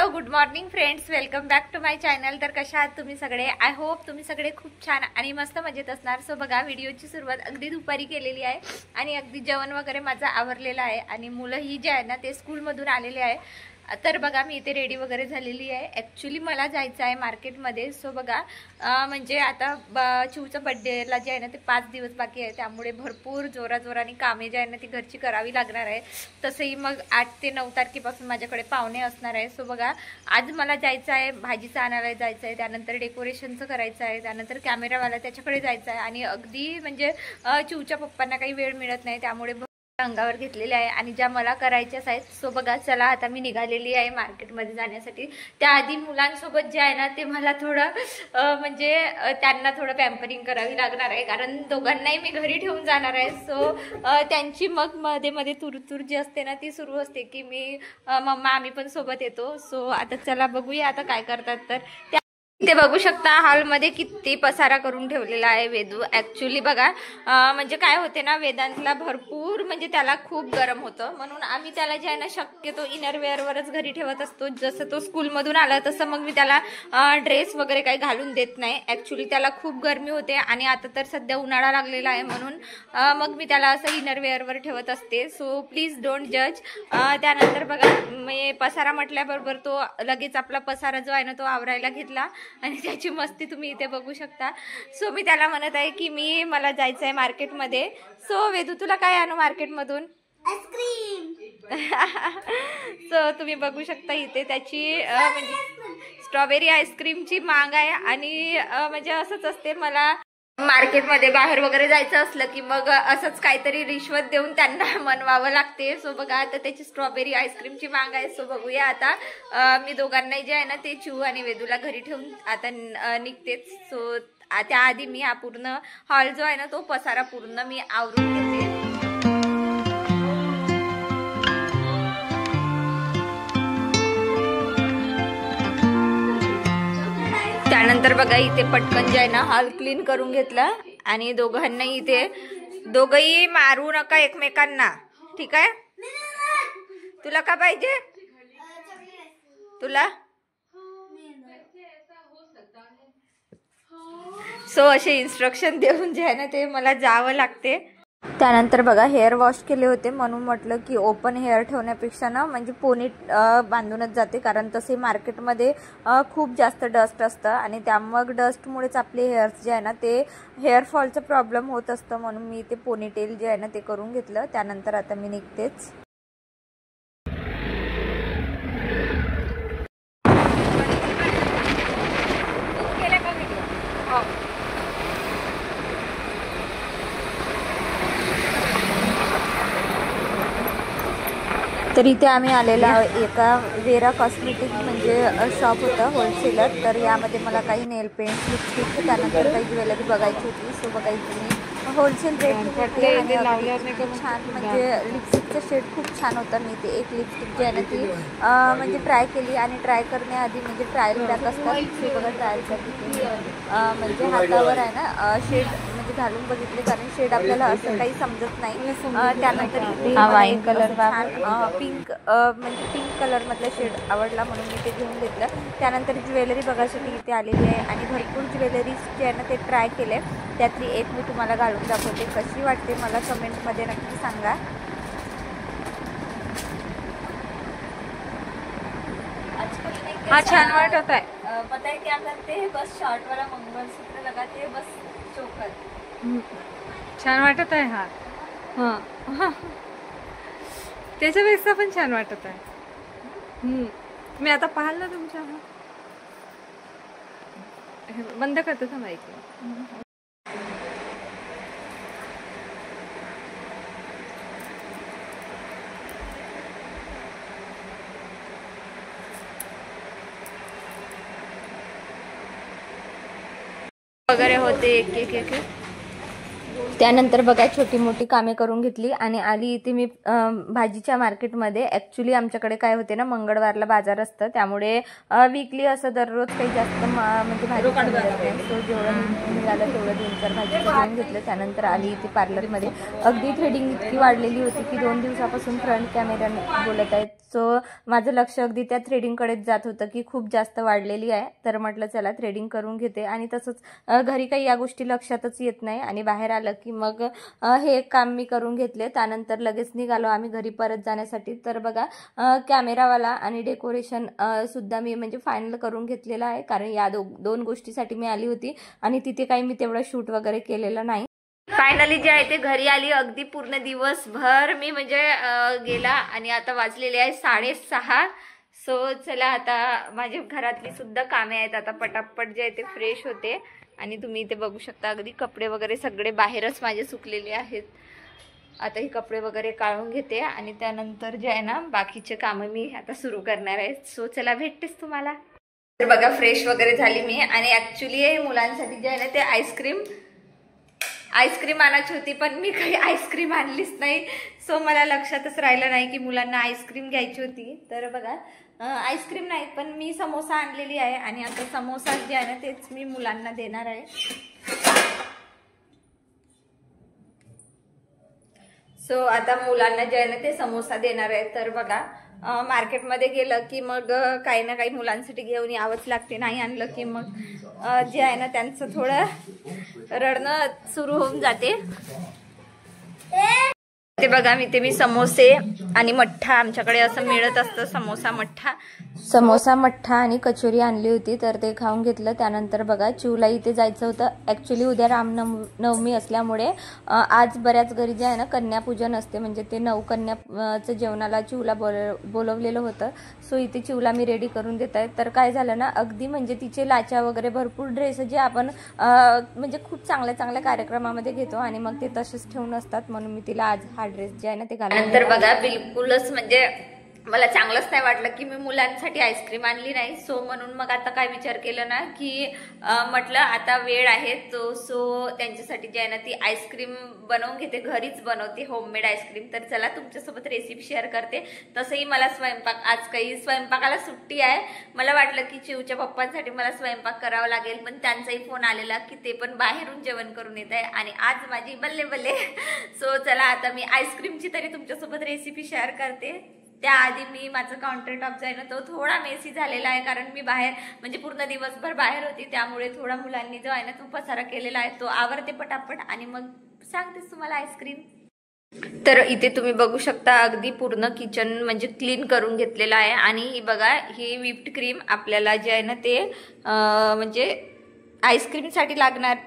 Hello good morning friends, welcome back to my channel. तर कशा आहात तुम्ही सगळे? आय होप तुम्ही सगळे खूप छान आणि मस्त मजेत असणार। सो बघा, व्हिडिओची सुरुवात अगदी दुपारी केलेली आहे आणि अगदी जेवण वगैरे माझं आवरलेलं आहे आणि मुलं ही जे आहे ना ते स्कूलमधून आलेले आहे। तर बघा, मी इथे रेडी वगैरे झालेली आहे। ॲक्च्युली मला जायचं आहे मार्केटमध्ये। सो बघा, म्हणजे आता चिवचा बड्डेला जे आहे ना ते 5 दिवस बाकी आहे, त्यामुळे भरपूर जोराजोराने कामे जे आहे ना ती घरची करावी लागणार आहे। तसंही मग 8 ते 9 तारखेपासून माझ्याकडे पाहुणे असणार आहे। सो बघा, आज मला जायचं आहे, भाजीचं आणायला जायचं आहे, त्यानंतर डेकोरेशनचं करायचं आहे, त्यानंतर कॅमेरावाला त्याच्याकडे जायचं आहे आणि अगदी म्हणजे चिवच्या पप्पांना काही वेळ मिळत नाही, त्यामुळे अंगावर घेतलेले आहे आणि ज्या मला करायच्याच आहेत। सो बघा, चला आता मी निघालेली आहे मार्केटमध्ये जाण्यासाठी। त्याआधी मुलांसोबत जे आहे ना ते मला थोडं म्हणजे त्यांना थोडं पॅम्परिंग करावी लागणार आहे, कारण दोघांनाही मी घरी ठेवून जाणार आहे। सो त्यांची मग मध्ये मध्ये तुरतुर जी असते ना ती सुरू असते की मी मम्मा आम्ही पण सोबत येतो। सो आता चला बघूया आता काय करतात। तर ते बघू शकता हॉलमध्ये किती पसारा करून ठेवलेला आहे वेदू। ऍक्च्युली बघा, म्हणजे काय होते ना, वेदांतला भरपूर म्हणजे त्याला खूप गरम होतं, म्हणून आम्ही त्याला जे आहे ना शक्यतो इनरवेअरवरच घरी ठेवत असतो। जसं तो स्कूलमधून आला तसं मग मी त्याला ड्रेस वगैरे काही घालून देत नाही। ऍक्च्युली त्याला खूप गरमी होते आणि आता तर सध्या उन्हाळा लागलेला आहे, म्हणून मग मी त्याला असं इनरवेअरवर ठेवत असते। सो प्लीज डोंट जज। त्यानंतर बघा, मी पसारा म्हटल्याबरोबर तो लगेच आपला पसारा जो आहे ना तो आवरायला घेतला आणि त्याची मस्ती तुम्ही इथे बघू शकता। सो मी त्याला म्हणत आहे की मला जायचं आहे मार्केटमध्ये। सो वेदू, तुला काय आणू मार्केटमधून? आईस्क्रीम। सो तुम्ही बघू शकता इथे त्याची म्हणजे स्ट्रॉबेरी आईस्क्रीमची मांग आहे आणि म्हणजे असंच असते, मला मार्केटमध्ये बाहेर वगैरे जायचं असलं की मग असंच काहीतरी रिश्वत देऊन त्यांना मनवावं लागते। सो बघा, आता त्याची स्ट्रॉबेरी आईस्क्रीमची मांग आहे। सो बघूया आता मी दोघांनाही जे आहे ना ते चिऊ आणि वेदूला घरी ठेवून आता निघतेच। सो त्याआधी मी हा पूर्ण हॉल जो आहे ना तो पसारा पूर्ण मी आवरून घेते। त्यानंतर बघा, इथे पटकन जे आहे ना हॉल क्लीन करून घेतला आणि दोघांनाही इथे, दोघंही मारू नका एकमेकांना, ठीक आहे? तुला का पाहिजे? तुला सो असे इन्स्ट्रक्शन देऊन जे आहे ना ते मला जावं लागते। त्यानंतर बघा, हेअर वॉश केले होते, म्हणून म्हटलं की ओपन हेअर ठेवण्यापेक्षा ना म्हणजे पोनी बांधूनच जाते, कारण तसे मार्केटमध्ये खूप जास्त डस्ट असतं आणि त्यामुळे डस्टमुळेच आपले हेअर्स जे आहे ना ते हेअरफॉलचं प्रॉब्लेम होत असतं, म्हणून मी ते पोनीटेल जे आहे ना ते करून घेतलं। त्यानंतर आता मी निघतेच। तर इथे आम्ही आलेला एका वेरा कॉस्मेटिक म्हणजे शॉप होता, होलसेलर। तर यामध्ये मला काही नेल पेंट, लिपस्टिक, त्यानंतर काही ज्वेलरी बघायची होती। सो बघायची मी होलसेल रेट होते आणि खूप छान म्हणजे लिपस्टिकचं शेड खूप छान होतं। मी ते एक लिपस्टिक जी आहे ना ती म्हणजे ट्राय केली आणि ट्राय करण्याआधी म्हणजे ट्रायल पॅक असतात, ते बघा ट्रायलसाठी म्हणजे हातावर आहे ना शेड म्हणजे घालून बघितले, कारण शेड आपल्याला असं काही समजत नाही। त्यानंतर वाईन कलर छान पिंक म्हणजे पिंक कलर मधला शेड आवडला, म्हणून मी ते घेऊन घेतलं। त्यानंतर ज्वेलरी बघायसाठी इथे आलेली आहे आणि भरपूर ज्वेलरी जे आहे ना ते ट्राय केले, त्यातली एक मी तुम्हाला घालून दाखवते, कशी वाटते मला कमेंटमध्ये नक्की सांगा। हाँ, छान वाटत है। पता है क्या करते हैं, बस शॉर्ट वाला मंगलसूत्र लगाते हैं, बस चोकर। छान वाटत आहे हा। हाँ, त्याच्यापेक्षा पण छान वाटत आहे। मी आता पाहिलं ना तुमच्या, बंद करते था माईक। वगैरे होते एक एक एक। त्यानंतर बघा छोटी मोठी कामे करून घेतली आणि आली इथे मी भाजीच्या मार्केटमध्ये. ॲक्च्युली आमच्याकडे काय होते ना, मंगळवारला बाजार असतं, त्यामुळे वीकली असं दररोज काही जास्त म्हणजे भाजी सो जेवढं मिळालं तेवढं 2-4 भाजी घेऊन घेतलं. त्यानंतर आली इथे पार्लरमध्ये. अगदी थ्रेडिंग इतकी वाढलेली होती की 2 दिवसापासून फ्रंट कॅमेऱ्याने बोलत आहेत. सो माझं लक्ष अगदी त्या थ्रेडिंगकडेच जात होतं की खूप जास्त वाढलेली आहे. तर म्हटलं चला थ्रेडिंग करून घेते. आणि तसंच घरी काही या गोष्टी लक्षातच येत नाही आणि बाहेर आलं की मग हे काम मी करून घेतले. त्यानंतर लगेच निघालो आम्ही घरी परत जाण्यासाठी. तर बघा कॅमेरावाला आणि डेकोरेशन सुद्धा मी म्हणजे फायनल करून घेतलेलं आहे, कारण या दोन गोष्टीसाठी मी आली होती आणि तिथे काही मी तेवढं शूट वगैरे केलेलं नाही. फायनली जे आहे ते घरी आली. अगदी पूर्ण दिवसभर मी म्हणजे गेला आणि आता वाजलेले आहे 6:30. सो चला आता माझ्या घरातली सुद्धा कामे आहेत, आता पटापट जे आहे ते फ्रेश होते. आणि तुम्ही इथे बघू शकता अगदी कपडे वगैरे सगळे बाहेरच माझे सुकलेले आहेत. आता ही कपडे वगैरे काढून घेते आणि त्यानंतर जे आहे ना बाकीचे कामं मी आता सुरू करणार आहे. सो चला भेटतेच तुम्हाला. तर बघा फ्रेश वगैरे झाली मी आणि ॲक्च्युली मुलांसाठी जे आहे ना ते आईस्क्रीम आणायची होती, पण मी काही आईस्क्रीम आणलीच नाही. सो मला लक्षातच राहिलं नाही की मुलांना आईस्क्रीम घ्यायची होती. तर बघा आईस्क्रीम नाही पण मी समोसा आणलेली आहे आणि आता समोसा जे आहे ना तेच मी मुलांना देणार आहे. सो आता मुलांना जे आहे ना ते समोसा देणार आहे. तर बघा मार्केटमध्ये गेलं की मग काही ना काही मुलांसाठी घेऊन यावंच लागते. नाही आणलं की मग जे आहे ना त्यांचं थोडं रडणं सुरू होऊन जाते. ते बघा मी समोसे आणि मठ्ठा, आमच्याकडे असं मिळत असतं समोसा मठ्ठा आणि कचोरी आणली होती, तर ते खाऊन घेतलं. त्यानंतर बघा चिवला इथे जायचं होतं. ॲक्च्युली उद्या रामनवमी असल्यामुळे आज बऱ्याच घरी जे आहे ना कन्यापूजन असते, म्हणजे ते 9 कन्याचं जेवणाला चिवला बोलवलेलं होतं. सो इथे चिवला मी रेडी करून देत आहे. तर काय झालं ना अगदी म्हणजे तिचे लाचा वगैरे भरपूर ड्रेस जे आपण म्हणजे खूप चांगल्या कार्यक्रमामध्ये घेतो आणि मग ते तसेच ठेवून असतात, म्हणून मी तिला आज हा ड्रेस जे आहे ना ते घालून. नंतर बघा बिलकुलच म्हणजे मला चांगलंच नाही वाटलं की मी मुलांसाठी आईस्क्रीम आणली नाही. सो म्हणून मग आता काय विचार केलं ना की म्हटलं आता वेळ आहे तो, सो त्यांच्यासाठी जे आहे ना ती आईस्क्रीम बनवून घेते, घरीच बनवते होममेड आईस्क्रीम. तर चला तुमच्यासोबत रेसिपी शेअर करते. तसंही मला आज काही स्वयंपाकाला सुट्टी आहे. मला वाटलं की चिवच्या पप्पांसाठी मला स्वयंपाक करावा लागेल, पण त्यांचाही फोन आलेला की ते पण बाहेरून जेवण करून येत आहे आणि आज माझी बल्ले. सो चला आता मी आईस्क्रीमची तरी तुमच्यासोबत रेसिपी शेअर करते. त्याआधी मी माझं काउंटर टॉप जो आहे ना तो थोडा मेसी झालेला आहे, कारण मी बाहेर म्हणजे पूर्ण दिवसभर बाहेर होती, त्यामुळे थोडा मुलांनी जो आहे ना तो पसारा केलेला आहे. तो आवरते पटापट आणि मग सांगतेच तुम्हाला आईस्क्रीम. तर इथे तुम्ही बघू शकता अगदी पूर्ण किचन म्हणजे क्लीन करून घेतलेलं आहे. आणि बघा ही व्हिप्ड क्रीम आपल्याला जे आहे ना ते म्हणजे आईस्क्रीमसाठी लागणार,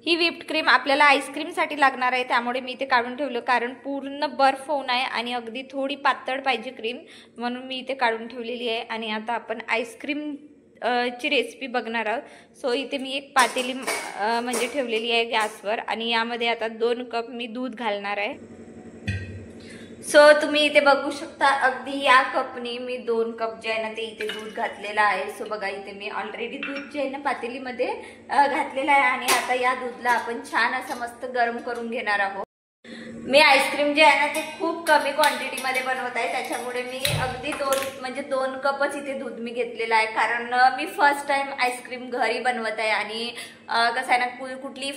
ही व्हिप्ड क्रीम आपल्याला आईस्क्रीमसाठी लागणार आहे, त्यामुळे मी इथे काढून ठेवलं, कारण पूर्ण बर्फ होऊन आहे आणि अगदी थोडी पातळ पाहिजे क्रीम, म्हणून मी इथे काढून ठेवलेली आहे. आणि आता आपण आईस्क्रीम ची रेसिपी बघणार आहोत. सो इथे मी एक पातेली म्हणजे ठेवलेली आहे गॅसवर आणि यामध्ये आता 2 कप मी दूध घालणार आहे. सो तुम्ही इथे बघू शकता अगदी या कपनी मी 2 कप जे आहे ना ते इथे दूध घातलेलं आहे. सो बघा इथे मी ऑलरेडी दूध जे आहे ना पातेलीमध्ये घातलेलं आहे आणि आता या दूधला आपण छान असं मस्त गरम करून घेणार आहोत. मी आईस्क्रीम जे आहे ना ते खूप कमी क्वांटिटीमध्ये बनवत आहे, त्याच्यामुळे मी अगदी 2 कपच इथे दूध मी घेतलेलं आहे, कारण मी फर्स्ट टाइम आईस्क्रीम घरी बनवत आहे. आणि कसं आहे ना कुठली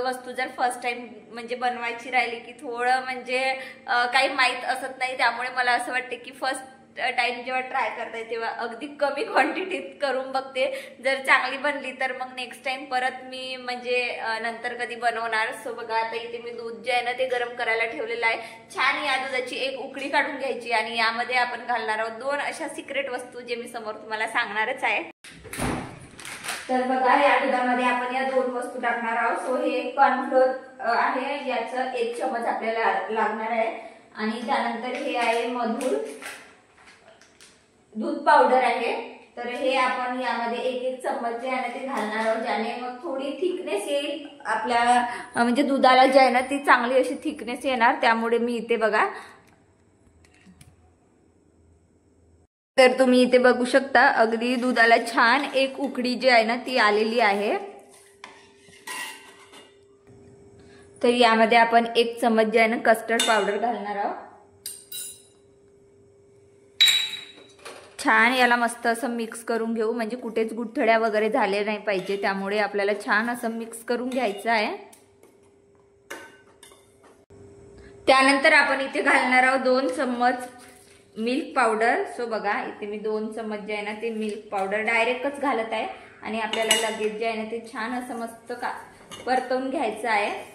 वस्तू जर फर्स्ट टाइम म्हणजे बनवायची राहिली की थोडं म्हणजे काही माहीत असत नाही, त्यामुळे मला असं वाटते की फर्स्ट टाइम जेव्हा ट्राय करताय तेव्हा अगदी कमी क्वांटिटीत करून बघते. जर चांगली बनली तर मग नेक्स्ट टाइम परत मी म्हणजे नंतर कधी बनवणार. सो बघा आता इथे मी दूध जे आहे ना ते गरम करायला ठेवलेलं आहे. छान या दुधाची एक उकळी काढून घ्यायची आणि यामध्ये आपण घालणार आहोत 2 अशा सिक्रेट वस्तू जे मी समोर तुम्हाला सांगणारच आहे. तर बघा या दुधामध्ये आपण या 2 वस्तू टाकणार आहोत. सो हे कॉर्नफ्लोअर आहे, याचं 1 चमच आपल्याला लागणार आहे. आणि त्यानंतर हे आहे मधुर दूध पावडर आहे, तर हे आपण यामध्ये 1 चम्मच जे आहे ना ते घालणार आहोत, ज्याने मग थोडी थिकनेस येईल आपल्या म्हणजे दुधाला जे आहे ना ती चांगली अशी थिकनेस येणार, त्यामुळे मी इथे बघा. तर तुम्ही इथे बघू शकता अगदी दुधाला छान एक उकळी जी आहे ना ती आलेली आहे. तर यामध्ये आपण 1 चम्मच जे आहे ना कस्टर्ड पावडर घालणार आहोत. छान याला मस्त असं मिक्स करून घेऊ, म्हणजे कुठेच गुठळ्या वगैरे झाले नाही पाहिजे, त्यामुळे आपल्याला छान असं मिक्स करून घ्यायचं आहे. त्यानंतर आपण इथे घालणार आहोत 2 चम्मच मिल्क पावडर. सो बघा इथे मी 2 चम्मच जे आहे ना ते मिल्क पावडर डायरेक्टच घालत आहे आणि आपल्याला लगेच जे आहे ना ते छान असं मस्त परतवून घ्यायचं आहे.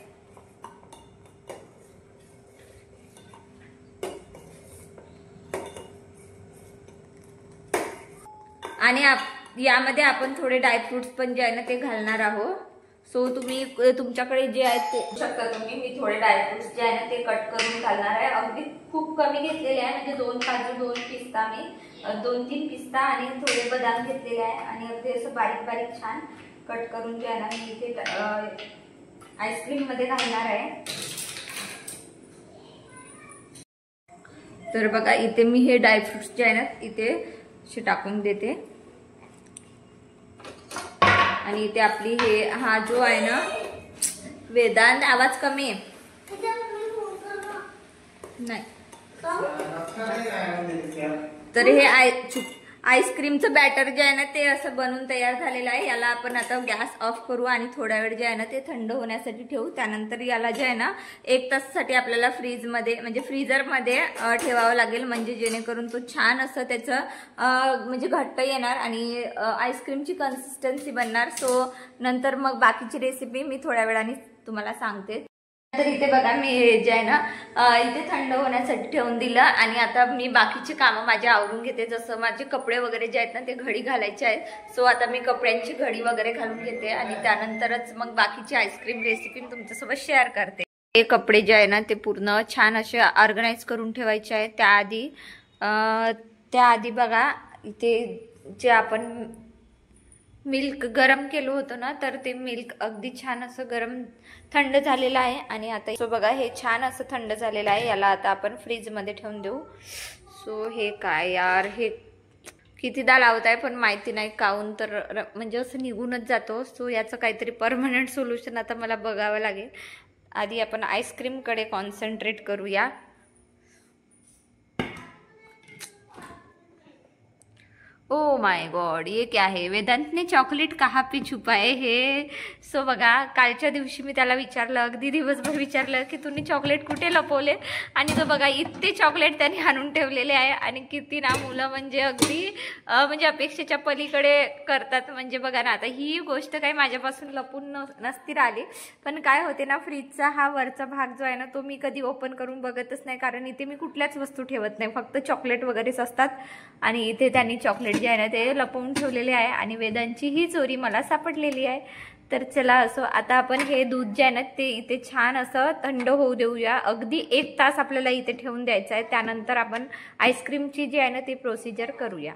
आणि यामध्ये आपण थोडे ड्रायफ्रुट्स पण जे आहे ना ते घालणार आहोत. सो तुम्ही तुमच्याकडे जे आहे ते शकता तुम्ही. मी थोडे ड्रायफ्रुट्स जे आहे ना ते कट करून घालणार आहे. अगदी खूप कमी घेतलेले आहे, म्हणजे 2 काजू 2 पिस्ता, मी 2-3 पिस्ता आणि थोडे बदाम घेतलेले आहे आणि अगदी असं बारीक बारीक छान कट करून जे आहे ना मी इथे आईस्क्रीम मध्ये घालणार आहे. तर बघा इथे मी हे ड्रायफ्रुट्स जे आहे ना इथे टाकून देते आणि इथे आपली हा जो आहे ना वेदांत, आवाज कमी आहे नाही. तर हे आईस्क्रीमचं बॅटर जे आहे ना ते असं बनवून तयार झालेलं आहे. याला आपण आता गॅस ऑफ करू आणि थोडा वेळ जे आहे ना ते थंड होण्यासाठी ठेवू. त्यानंतर याला जे आहे ना 1 तासासाठी आपल्याला फ्रीजमध्ये म्हणजे फ्रीजरमध्ये ठेवावं लागेल, म्हणजे जेणेकरून तो छान असं त्याचं म्हणजे घट्ट येणार आणि आईस्क्रीमची कन्सिस्टन्सी बनणार. सो नंतर मग बाकीची रेसिपी मी थोड्या वेळाने तुम्हाला सांगते. तर इथे बघा मी जे आहे ना इथे थंड होण्यासाठी ठेवून दिलं आणि आता मी बाकीची कामं माझी आवरून घेते. जसं माझे कपडे वगैरे जे आहेत ना ते घडी घालायचे आहेत. सो आता मी कपड्यांची घडी वगैरे घालून घेते आणि त्यानंतरच मग बाकीची आईस्क्रीम रेसिपी तुमच्यासोबत शेअर करते. हे कपडे जे आहे ना ते पूर्ण छान असे ऑर्गनाईज करून ठेवायचे आहेत. त्याआधी बघा इथे जे आपण मिल्क गरम केलं होतं ना तर ते मिल्क अगदी छान असं थंड झालेलं आहे आणि आता सो बघा हे छान असं थंड झालेलं आहे. याला आता आपण फ्रीजमध्ये ठेवून देऊ. सो हे काय यार, हे कितीदा लावत आहे पण माहिती नाही काऊन तर म्हणजे असं निघूनच जातो. सो याचं काहीतरी परमनंट सोल्युशन आता मला बघावं लागेल. आधी आपण आईस्क्रीमकडे कॉन्सन्ट्रेट करूया. ओ माय गॉड, ये क्या है? वेदांत ने चॉकलेट कहाँ पे छुपाए हे? सो बघा कालच्या दिवशी मी त्याला विचारलं, अगदी दिवसभर विचारलं की तुम्ही चॉकलेट कुठे लपवले, आणि तो बघा इतके चॉकलेट त्यांनी आणून ठेवलेले आहे. आणि किती ना मुलं म्हणजे अगदी म्हणजे अपेक्षेच्या पलीकडे करतात. म्हणजे बघा ना आता ही गोष्ट काही माझ्यापासून लपून नसती राहिली, पण काय होते ना फ्रीजचा हा वरचा भाग जो आहे ना तो मी कधी ओपन करून बघतच नाही, कारण इथे मी कुठल्याच वस्तू ठेवत नाही, फक्त चॉकलेट वगैरेच असतात. आणि इथे त्यांनी चॉकलेट जे आहे ना ते लपवून ठेवलेले आहे आणि वेदांची ही चोरी मला सापडलेली आहे. तर चला असो आता आपण हे दूध जे आहे ना ते इथे छान असं थंड होऊ देऊया. अगदी 1 तास आपल्याला इथे ठेवून द्यायचं आहे. त्यानंतर आपण आईस्क्रीमची जी आहे ना ती प्रोसिजर करूया.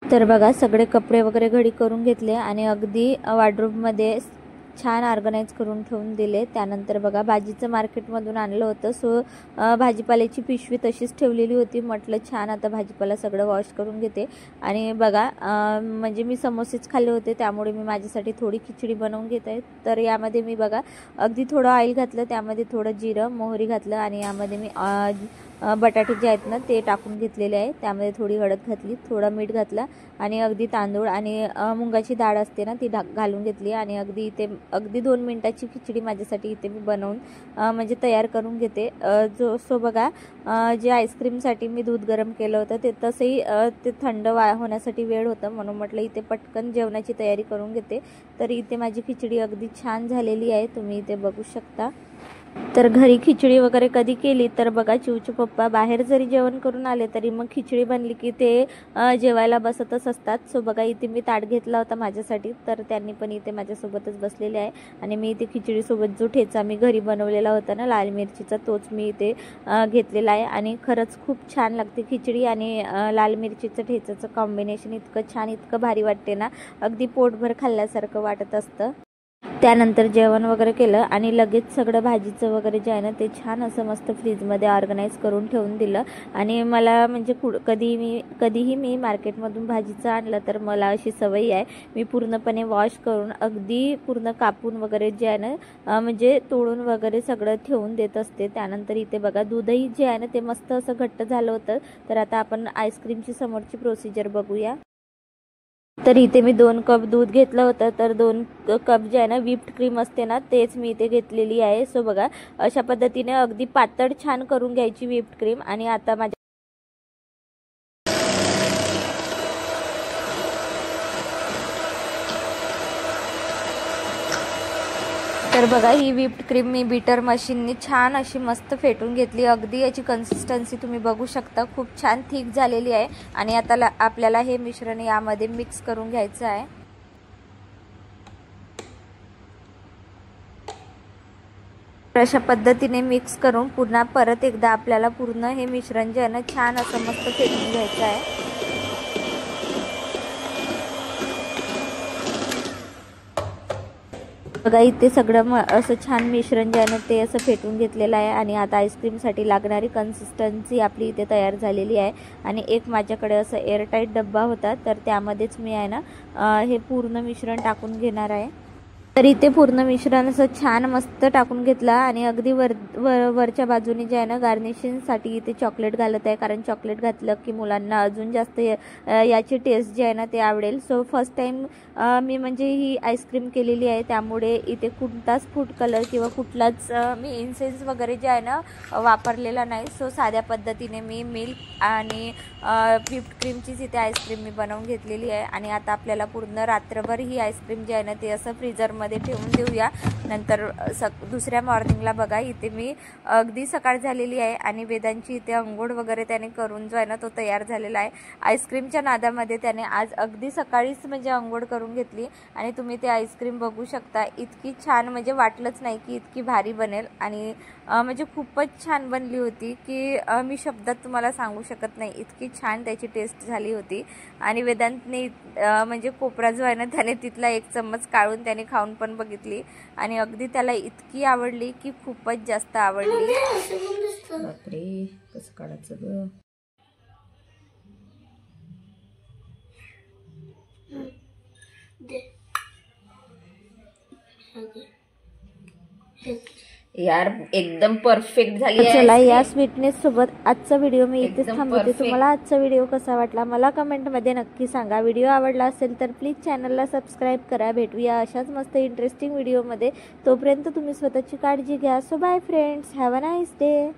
तर बघा सगळे कपडे वगैरे घडी करून घेतले आणि अगदी वॉर्डरोबमध्ये छान ऑर्गनाईज करून ठेवून दिले. त्यानंतर बघा भाजीचं मार्केटमधून आणलं होतं. सो भाजीपाल्याची पिशवी तशीच ठेवलेली होती. म्हटलं छान आता भाजीपाला सगळं वॉश करून घेते. आणि बघा म्हणजे मी समोसेच खाल्ले होते त्यामुळे मी माझ्यासाठी थोडी खिचडी बनवून घेत आहे. तर यामध्ये मी बघा अगदी थोडं ऑइल घातलं, त्यामध्ये थोडं जिरं मोहरी घातलं आणि यामध्ये मी बटाटे जे आहेत ना ते टाकून घेतलेले आहे. त्यामध्ये थोडी हळद घातली, थोडा मीठ घातला आणि अगदी तांदूळ आणि मुंगाची डाळ असते ना ती घालून घेतली. आणि अगदी 2 मिनिटाची खिचडी माझ्यासाठी इथे मी बनवून म्हणजे तयार करून घेते. सो बघा जे आईस्क्रीमसाठी मी दूध गरम केलं होतं ते तसंही ते थंड होण्यासाठी वेळ होतं, म्हणून म्हटलं इथे पटकन जेवणाची तयारी करून घेते. तर इथे माझी खिचडी अगदी छान झालेली आहे, तुम्ही इथे बघू शकता. तर घरी खिचडी वगैरे कधी केली तर बघा चिवचे पप्पा बाहेर जरी जेवण करून आले तरी मग खिचडी बनली की ते जेवायला बसतच असतात. सो बघा इथे मी ताट घेतला होता माझ्यासाठी, तर त्यांनी पण इथे माझ्यासोबतच बसलेले आहे. आणि मी इथे खिचडीसोबत जो ठेचा मी घरी बनवलेला होता ना लाल मिरचीचा, तोच मी इथे घेतलेला आहे. आणि खरंच खूप छान लागते खिचडी आणि लाल मिरचीचं ठेचाचं कॉम्बिनेशन इतकं छान, इतकं भारी वाटते ना, अगदी पोटभर खाल्ल्यासारखं वाटत असतं. त्यानंतर जेवण वगैरे केलं आणि लगेच सगळं भाजीचं वगैरे जे आहे ना ते छान असं मस्त फ्रीजमध्ये ऑर्गनाईज करून ठेवून दिलं. आणि मला म्हणजे कधीही मी मार्केटमधून भाजीचं आणलं तर मला अशी सवय आहे, मी पूर्णपणे वॉश करून अगदी पूर्ण कापून वगैरे जे आहे ना म्हणजे तोडून वगैरे सगळं ठेवून देत असते. त्यानंतर इथे बघा दूधही जे आहे ना ते मस्त असं घट्ट झालं होतं. तर आता आपण आईस्क्रीमची समोरची प्रोसिजर बघूया. तर इथे मी 2 कप दूध घेतलं होतं, तर 2 कप जे आहे ना व्हिप्ड क्रीम असते ना तेच मी इथे घेतलेली आहे. सो बघा अशा पद्धतीने अगदी पातळ छान करून घ्यायची व्हिप्ड क्रीम. आणि आता माझ्या तर बघा ही व्हिप्ड क्रीम मी बीटर मशीननी छान अशी मस्त फेटून घेतली. अगदी याची कन्सिस्टन्सी तुम्ही बघू शकता, खूप छान थिक झालेली आहे. आणि आता आपल्याला हे मिश्रण यामध्ये मिक्स करून घ्यायचं आहे. अशा पद्धतीने मिक्स करून पुन्हा परत एकदा आपल्याला पूर्ण हे मिश्रण जे आहे ना छान असं मस्त फेटून घ्यायचं आहे. बघा इथे सगळं असं छान मिश्रण जे आहे ना ते असं फेटून घेतलेलं आहे. आणि आता आईस्क्रीमसाठी लागणारी कन्सिस्टन्सी आपली इथे तयार झालेली आहे. आणि एक माझ्याकडे असं एअरटाईट डब्बा होता, तर त्यामध्येच मी आहे ना हे पूर्ण मिश्रण टाकून घेणार आहे. तर इथे पूर्ण मिश्रण असं छान मस्त टाकून घेतला. आणि अगदी वरच्या बाजूने जे आहे ना गार्निशिंगसाठी इथे चॉकलेट घालत आहे, कारण चॉकलेट घातलं की मुलांना अजून जास्त याची टेस्ट जे आहे ना ते आवडेल. सो फर्स्ट टाइम मी म्हणजे ही आईस्क्रीम केलेली आहे, त्यामुळे इथे कोणताच फूड कलर किंवा कुठलाच मी इन्सेन्स वगैरे जे आहे ना वापरलेला नाही. सो साध्या पद्धतीने मी मिल्क आणि व्हिप्ड क्रीमचीच इथे आईस्क्रीम मी बनवून घेतलेली आहे. आणि आता आपल्याला पूर्ण रात्रभर ही आईस्क्रीम जी आहे ना ते असं फ्रीजरमध्ये ठेवून देऊया. नंतर दुसऱ्या मॉर्निंगला बघा इथे मी अगदी सकाळ झालेली आहे आणि वेदांची इथे अंघोळ वगैरे त्याने करून जो आहे ना तो तयार झालेला आहे. आईस्क्रीमच्या नादामध्ये त्याने आज अगदी सकाळीच म्हणजे अंघोळ करून घेतली. आणि तुम्ही ते आईस्क्रीम बघू शकता, इतकी छान म्हणजे वाटलंच नाही की इतकी भारी बनेल. आणि म्हणजे खूपच छान बनली होती की मी शब्दात तुम्हाला सांगू शकत नाही, इतकी छान त्याची टेस्ट झाली होती. आणि वेदांतने म्हणजे कोपरा जो आहे ना त्याने तिथला 1 चम्मच काढून त्याने खाऊन पण बघितली आणि अगदी त्याला इतकी आवडली की खूपच जास्त आवडली. बापरे कसं काढायचं ग. यार एकदम परफेक्ट झाली आहे. चला या स्वीटनेस सोबत आजचा व्हिडिओ मी इथेच थांबवते. तुम्हाला आजचा व्हिडिओ कसा वाटला मला कमेंटमध्ये नक्की सांगा. व्हिडिओ आवडला असेल तर प्लीज चॅनलला सबस्क्राईब करा. भेटूया अशाच मस्त इंटरेस्टिंग व्हिडिओमध्ये. तोपर्यंत तुम्ही स्वतःची काळजी घ्या. So bye friends, have a nice day.